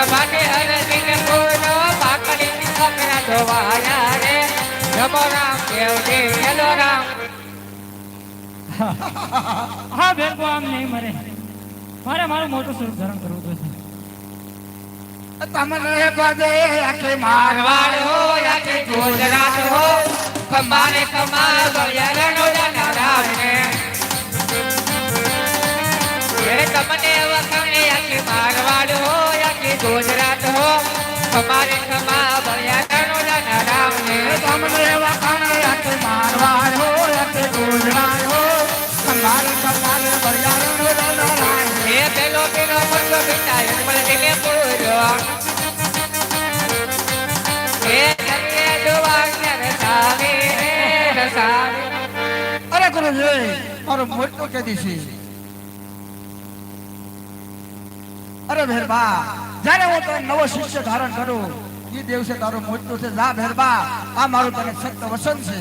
કમાને હરદીને પૂરો પાકડી અકરા ધોવાયા રે જમો રામ દેવજી હેલો રામ. હા બેન આમ નહીં મરે, મારે મારું મોટું સ્વરૂપ ધારણ કરવું જોઈએ. તમને બધે આખી મારવાડ હો આખી ગુજરાત હો કમાને કમા બળિયાનો રામ ને તમને વખણે આખી મારવાડ હો આખી ગુજરાત હો કમાને કમા બળિયાનો રામ ને તમને વખણે આખી મારવાડ હો આખી ગુજરાત હો કમાને કમાને બળિયાનો રામ એ પેલો પેલો મત બિતાય મને દિલે પૂરો અરે ગુરુજી મારો મોટો કેદી છે. અરે ભેરબા જ્યારે હું તો નવો શિષ્ય ધારણ કરું એ દિવસે તારો મોટો છે. જા ભેરબા આ મારું તને સત્ય વસન છે.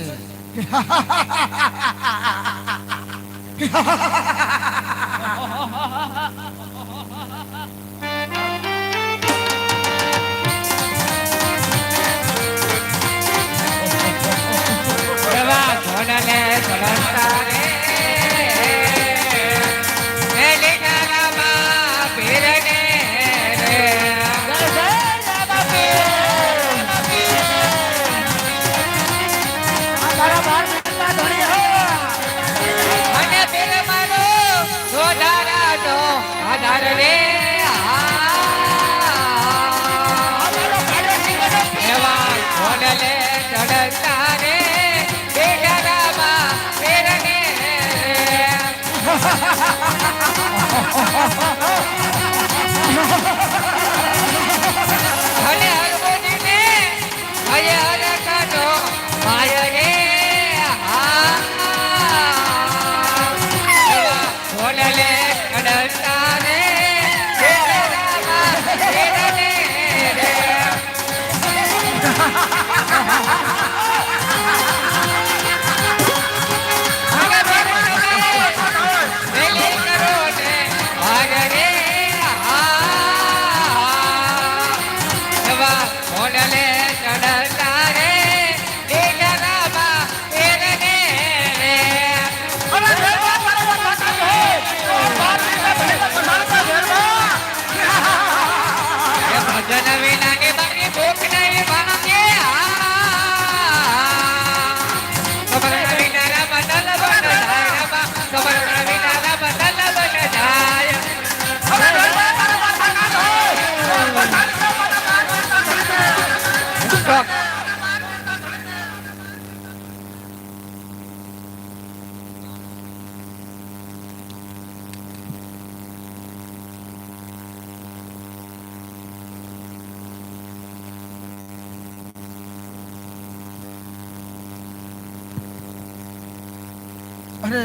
અરે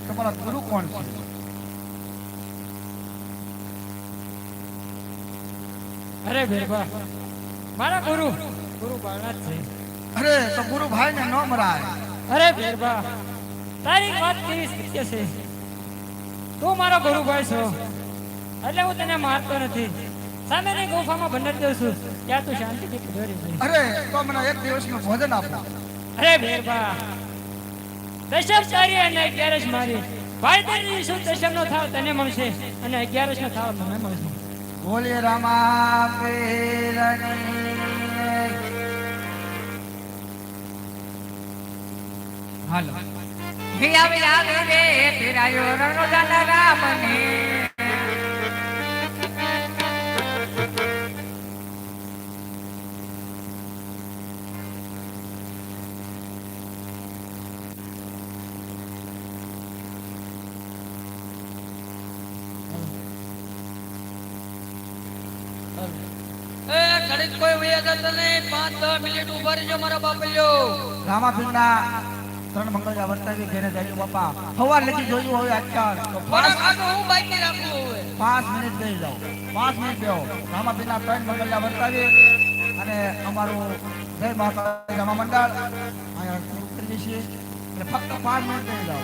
તમારા ગુરુ કોણ છે? અરે ભેરબા મારા ગુરુ બાળા જ છે. અરે તો ગુરુ ભાઈ ને ન મરાય. અરે ભેરબા તારી વાત કેવી સત્ય છે. તું મારો ગુરુ ભાઈ છો એટલે હું તને મારતો નથી. સામેની ગુફામાં ભંડારી દઉં છું ત્યાં તું શાંતિથી પધરી જાય. અરે તો મને એક દિવસનું ભોજન આપો. અરે ભેરબા દશમ તારી અને 11 મારી ભાઈ તારી શું દશમ નો થાવ તને મળશે અને 11 નો થાવ મને મળશે. બોલે રામા પીરની હાલો આવે આવે રે પીરાયો રણો દાના રામને ઘડીક કોઈ વયા જતો નહીં. 5-10 મિનિટ ઉભા રહેજો મારા બાપલ્યો. રામાપીરના ત્રણ મંગળા વર્તાવી ઘેરે જાય બાપા. સવાર લગી જોયું હવે અત્યાર તો હું બાઈક ની રાખું હવે 5 મિનિટ દઈ જાઓ. 5 મિનિટ દેવો. રામાપીરના ત્રણ મંગળા વર્તાવી અને અમારું જય મહાકાળી રામા મંડળ અહીંયા કરીએ છીએ એટલે ફક્ત 5 મિનિટ દઈ જાઓ.